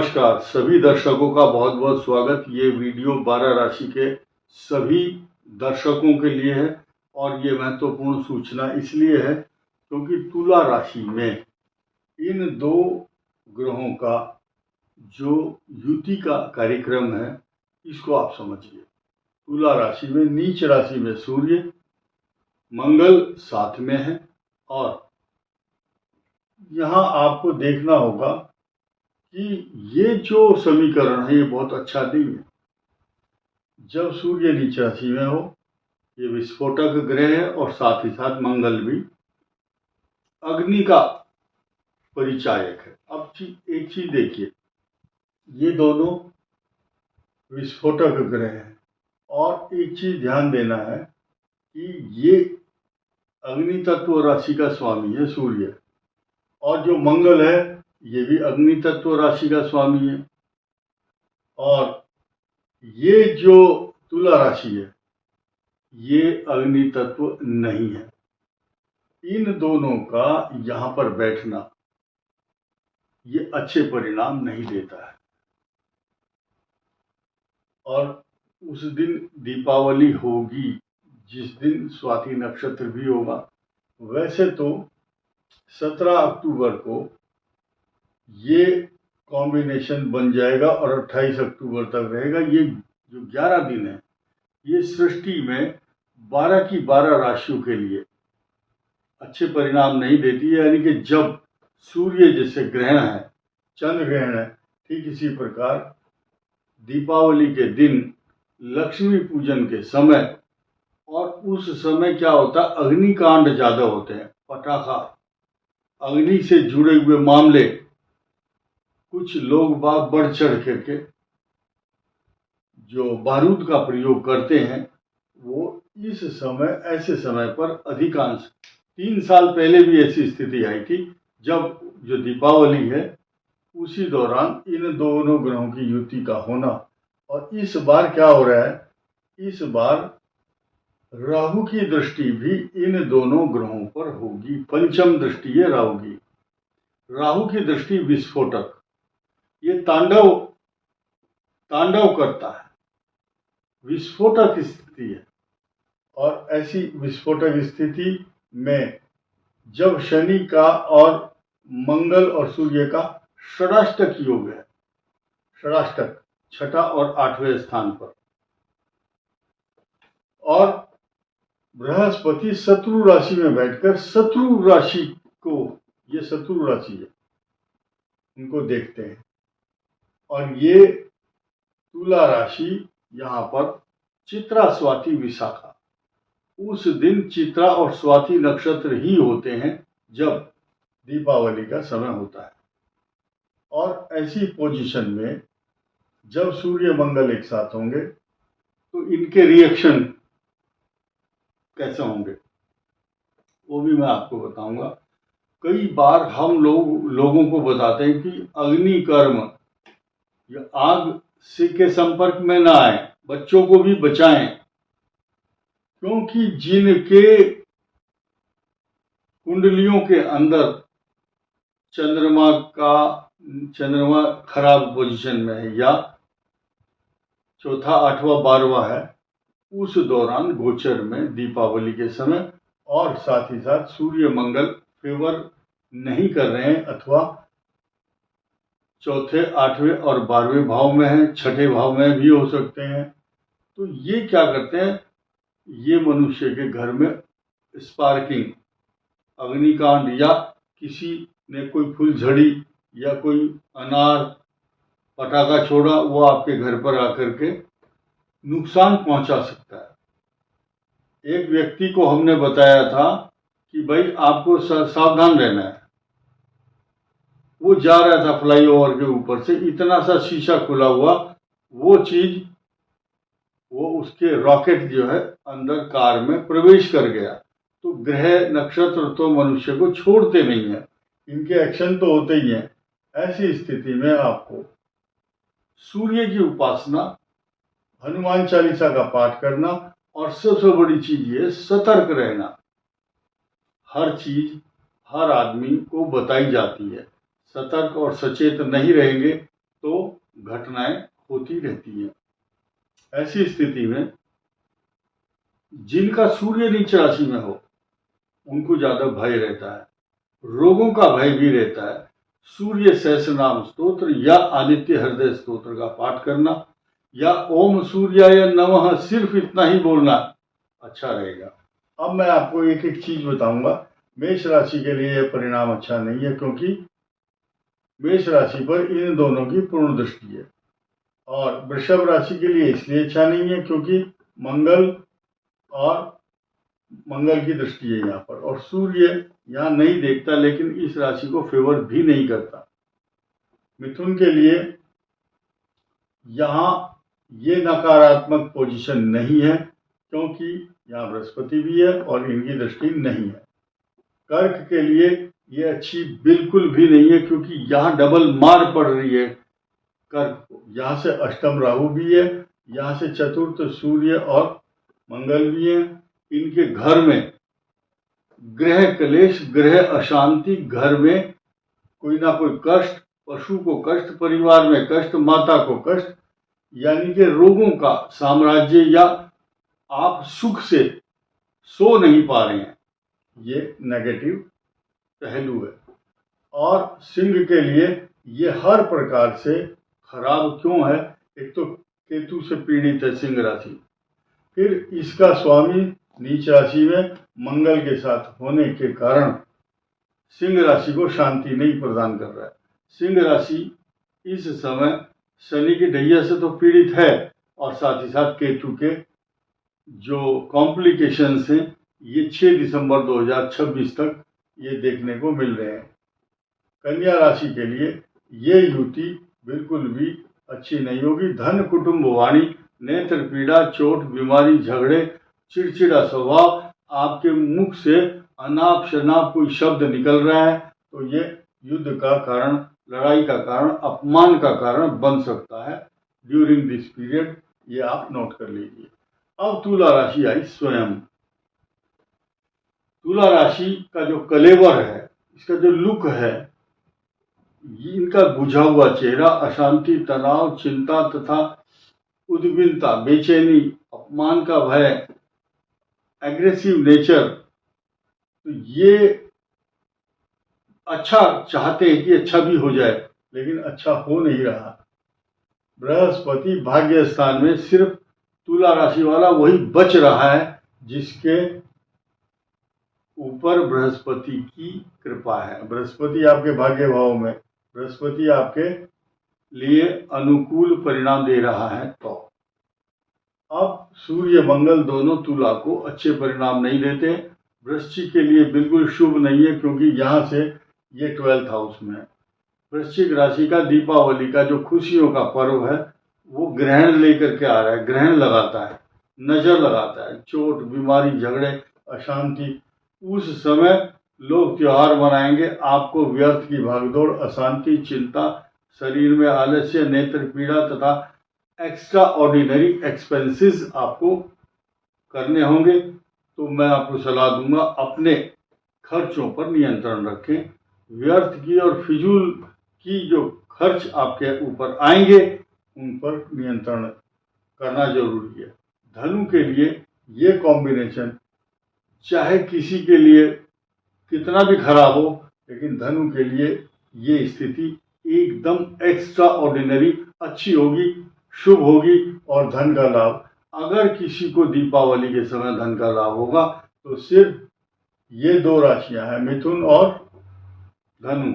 नमस्कार सभी दर्शकों का बहुत बहुत स्वागत। ये वीडियो 12 राशि के सभी दर्शकों के लिए है और ये महत्वपूर्ण सूचना इसलिए है क्योंकि तुला राशि में इन दो ग्रहों का जो युति का कार्यक्रम है इसको आप समझिए। तुला राशि में नीच राशि में सूर्य, मंगल साथ में है और यहाँ आपको देखना होगा कि ये जो समीकरण है ये बहुत अच्छा नहीं है। जब सूर्य नीच राशि में हो, ये विस्फोटक ग्रह है और साथ ही साथ मंगल भी अग्नि का परिचायक है। अब एक चीज देखिए, ये दोनों विस्फोटक ग्रह हैं और एक चीज ध्यान देना है कि ये अग्नि तत्व राशि का स्वामी है सूर्य, और जो मंगल है ये भी अग्नि तत्व राशि का स्वामी है। और ये जो तुला राशि है ये अग्नि तत्व नहीं है। इन दोनों का यहाँ पर बैठना ये अच्छे परिणाम नहीं देता है। और उस दिन दीपावली होगी जिस दिन स्वाति नक्षत्र भी होगा। वैसे तो 17 अक्टूबर को ये कॉम्बिनेशन बन जाएगा और 28 अक्टूबर तक रहेगा। ये जो 11 दिन है ये सृष्टि में 12 की 12 राशियों के लिए अच्छे परिणाम नहीं देती है। यानी कि जब सूर्य जैसे ग्रहण है, चंद्र ग्रहण है, ठीक इसी प्रकार दीपावली के दिन, लक्ष्मी पूजन के समय, और उस समय क्या होता है, अग्निकांड ज्यादा होते हैं। पटाखा, अग्नि से जुड़े हुए मामले, कुछ लोग बाग बढ़ चढ़ करके जो बारूद का प्रयोग करते हैं वो इस समय, ऐसे समय पर अधिकांश 3 साल पहले भी ऐसी स्थिति आई थी जब जो दीपावली है उसी दौरान इन दोनों ग्रहों की युति का होना। और इस बार क्या हो रहा है, इस बार राहु की दृष्टि भी इन दोनों ग्रहों पर होगी। पंचम दृष्टि है राहु की। राहु की दृष्टि विस्फोटक, ये तांडव करता है, विस्फोटक स्थिति है। और ऐसी विस्फोटक स्थिति में जब शनि का और मंगल और सूर्य का षडाष्टक योग है, षडाष्टक 6ठा और 8वें स्थान पर, और बृहस्पति शत्रु राशि में बैठकर शत्रु राशि को, ये शत्रु राशि है, उनको देखते हैं। और ये तुला राशि यहाँ पर चित्रा, स्वाति, विशाखा, उस दिन चित्रा और स्वाति नक्षत्र ही होते हैं जब दीपावली का समय होता है। और ऐसी पोजीशन में जब सूर्य मंगल एक साथ होंगे तो इनके रिएक्शन कैसे होंगे वो भी मैं आपको बताऊंगा। कई बार हम लोगों को बताते हैं कि अग्नि कर्म या आग से के संपर्क में ना आए, बच्चों को भी बचाएं, क्योंकि जिनके कुंडलियों के अंदर चंद्रमा खराब पोजीशन में है या चौथा, 8वां, 12वां है, उस दौरान गोचर में दीपावली के समय, और साथ ही साथ सूर्य मंगल फेवर नहीं कर रहे हैं अथवा चौथे, 8वें और 12वें भाव में है, 6ठे भाव में भी हो सकते हैं, तो ये क्या करते हैं, ये मनुष्य के घर में स्पार्किंग, अग्निकांड, या किसी ने कोई फुलझड़ी या कोई अनार, पटाखा छोड़ा, वो आपके घर पर आकर के नुकसान पहुंचा सकता है। एक व्यक्ति को हमने बताया था कि भाई आपको सावधान रहना है। वो जा रहा था फ्लाईओवर के ऊपर से, इतना सा शीशा खुला हुआ, वो चीज, वो उसके रॉकेट जो है अंदर कार में प्रवेश कर गया। तो ग्रह नक्षत्र तो मनुष्य को छोड़ते नहीं है, इनके एक्शन तो होते ही हैं। ऐसी स्थिति में आपको सूर्य की उपासना, हनुमान चालीसा का पाठ करना, और सबसे बड़ी चीज ये सतर्क रहना। हर चीज हर आदमी को बताई जाती है, सतर्क और सचेत नहीं रहेंगे तो घटनाएं होती रहती हैं। ऐसी स्थिति में जिनका सूर्य नीच राशि में हो उनको ज्यादा भय रहता है, रोगों का भय भी रहता है। सूर्य सहस्रनाम स्तोत्र या आदित्य हृदय स्तोत्र का पाठ करना या ओम सूर्याय नमः सिर्फ इतना ही बोलना अच्छा रहेगा। अब मैं आपको एक एक चीज बताऊंगा। मेष राशि के लिए यह परिणाम अच्छा नहीं है, क्योंकि मेष राशि पर इन दोनों की पूर्ण दृष्टि है। और वृषभ राशि के लिए इसलिए अच्छा नहीं है क्योंकि मंगल की दृष्टि है यहाँ पर, और सूर्य यहाँ नहीं देखता, लेकिन इस राशि को फेवर भी नहीं करता। मिथुन के लिए यहाँ ये नकारात्मक पोजीशन नहीं है, क्योंकि यहाँ बृहस्पति भी है और इनकी दृष्टि नहीं है। कर्क के लिए ये अच्छी बिल्कुल भी नहीं है, क्योंकि यहाँ डबल मार पड़ रही है कर्क को। यहाँ से अष्टम राहु भी है, यहाँ से चतुर्थ सूर्य और मंगल भी है। इनके घर में ग्रह क्लेश, ग्रह अशांति, घर में कोई ना कोई कष्ट, पशु को कष्ट, परिवार में कष्ट, माता को कष्ट, यानी कि रोगों का साम्राज्य, या आप सुख से सो नहीं पा रहे हैं, ये नेगेटिव पहलू है। और सिंह के लिए ये हर प्रकार से खराब क्यों है? एक तो केतु से पीड़ित है सिंह राशि, फिर इसका स्वामी नीच राशि में मंगल के साथ होने के कारण सिंह राशि को शांति नहीं प्रदान कर रहा है। सिंह राशि इस समय शनि की ढैया से तो पीड़ित है, और साथ ही साथ केतु के जो कॉम्प्लिकेशंस हैं ये 6 दिसंबर 2026 तक ये देखने को मिल रहे हैं। कन्या राशि के लिए ये युति बिल्कुल भी अच्छी नहीं होगी। धन, कुटुंब, वाणी, नेत्र पीड़ा, चोट, बीमारी, झगड़े, चिड़चिड़ा स्वभाव, आपके मुख से अनाप शनाप कोई शब्द निकल रहा है तो ये युद्ध का कारण, लड़ाई का कारण, अपमान का कारण बन सकता है ड्यूरिंग दिस पीरियड। ये आप नोट कर लीजिए। अब तुला राशि आई स्वयं। तुला राशि का जो कलेवर है, इसका जो लुक है, इनका बुझा हुआ चेहरा, अशांति, तनाव, चिंता तथा उद्विग्नता, बेचैनी, अपमान का भय, एग्रेसिव नेचर, तो ये अच्छा चाहते हैं कि अच्छा भी हो जाए, लेकिन अच्छा हो नहीं रहा। बृहस्पति भाग्य स्थान में सिर्फ तुला राशि वाला वही बच रहा है जिसके ऊपर बृहस्पति की कृपा है। बृहस्पति आपके भाग्य भाव में, बृहस्पति आपके लिए अनुकूल परिणाम दे रहा है। तो अब सूर्य मंगल दोनों तुला को अच्छे परिणाम नहीं देते। वृश्चिक के लिए बिल्कुल शुभ नहीं है, क्योंकि यहाँ से ये 12th हाउस में है। वृश्चिक राशि का दीपावली का जो खुशियों का पर्व है वो ग्रहण लेकर के आ रहा है, ग्रहण लगाता है, नजर लगाता है, चोट, बीमारी, झगड़े, अशांति। उस समय लोग त्योहार मनाएंगे, आपको व्यर्थ की भागदौड़, अशांति, चिंता, शरीर में आलस्य, नेत्र पीड़ा तथा एक्स्ट्रा ऑर्डिनरी एक्सपेंसेस आपको करने होंगे। तो मैं आपको सलाह दूंगा अपने खर्चों पर नियंत्रण रखें। व्यर्थ की और फिजूल की जो खर्च आपके ऊपर आएंगे उन पर नियंत्रण करना जरूरी है। धनु के लिए ये कॉम्बिनेशन चाहे किसी के लिए कितना भी खराब हो, लेकिन धनु के लिए ये स्थिति एकदम एक्स्ट्रा ऑर्डिनरी अच्छी होगी, शुभ होगी। और धन का लाभ, अगर किसी को दीपावली के समय धन का लाभ होगा तो सिर्फ ये दो राशियां हैं, मिथुन और धनु।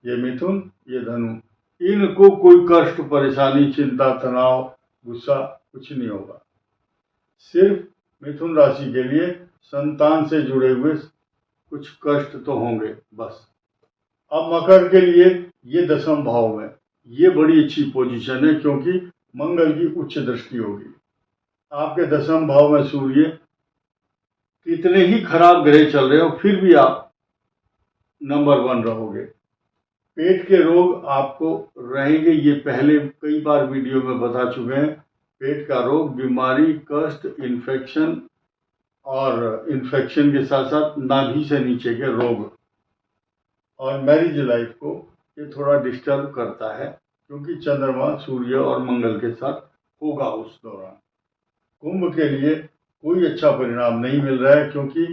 ये मिथुन, ये धनु, इनको कोई कष्ट, परेशानी, चिंता, तनाव, गुस्सा कुछ नहीं होगा। सिर्फ मिथुन राशि के लिए संतान से जुड़े हुए कुछ कष्ट तो होंगे बस। अब मकर के लिए ये 10वें भाव में, ये बड़ी अच्छी पोजीशन है, क्योंकि मंगल की उच्च दृष्टि होगी। आपके 10वें भाव में सूर्य, कितने ही खराब ग्रह चल रहे हो फिर भी आप नंबर 1 रहोगे। पेट के रोग आपको रहेंगे, ये पहले कई बार वीडियो में बता चुके हैं। पेट का रोग, बीमारी, कष्ट, इन्फेक्शन, और इन्फेक्शन के साथ साथ नाभि से नीचे के रोग। और मैरिज लाइफ को ये थोड़ा डिस्टर्ब करता है, क्योंकि चंद्रमा सूर्य और मंगल के साथ होगा उस दौरान। कुंभ के लिए कोई अच्छा परिणाम नहीं मिल रहा है, क्योंकि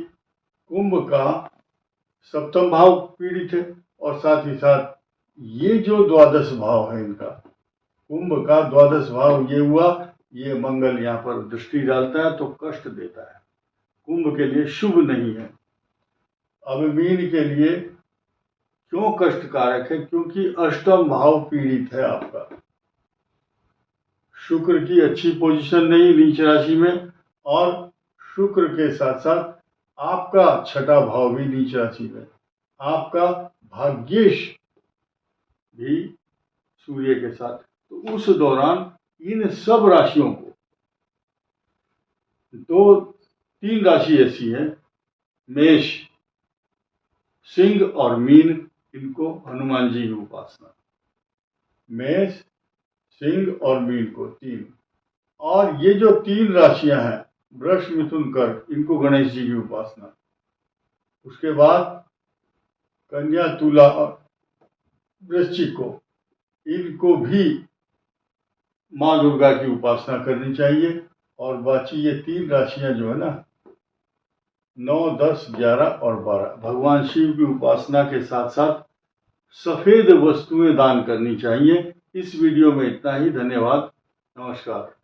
कुंभ का सप्तम भाव पीड़ित है और साथ ही साथ ये जो द्वादश भाव है इनका, कुंभ का द्वादश भाव ये हुआ, ये मंगल यहाँ पर दृष्टि डालता है तो कष्ट देता है, कुंभ के लिए शुभ नहीं है। अब मीन के लिए क्यों कष्टकारक है? क्योंकि अष्टम भाव पीड़ित है आपका। शुक्र की अच्छी पोजीशन नहीं नीच राशि में, और शुक्र के साथ साथ आपका छठा भाव भी नीच राशि में, आपका भाग्येश भी सूर्य के साथ। तो उस दौरान इन सब राशियों को, दो तीन राशि ऐसी है, मेष, सिंह और मीन, इनको हनुमान जी की उपासना, मेष, सिंह और मीन को तीन, और ये जो तीन राशियां हैं वृष, मिथुन, कर्क, इनको गणेश जी की उपासना। उसके बाद कन्या, तुला और वृश्चिक को, इनको भी माँ दुर्गा की उपासना करनी चाहिए। और बाकी ये तीन राशियां जो है ना, 9, 10, 11 और 12, भगवान शिव की उपासना के साथ साथ सफेद वस्तुएं दान करनी चाहिए। इस वीडियो में इतना ही। धन्यवाद, नमस्कार।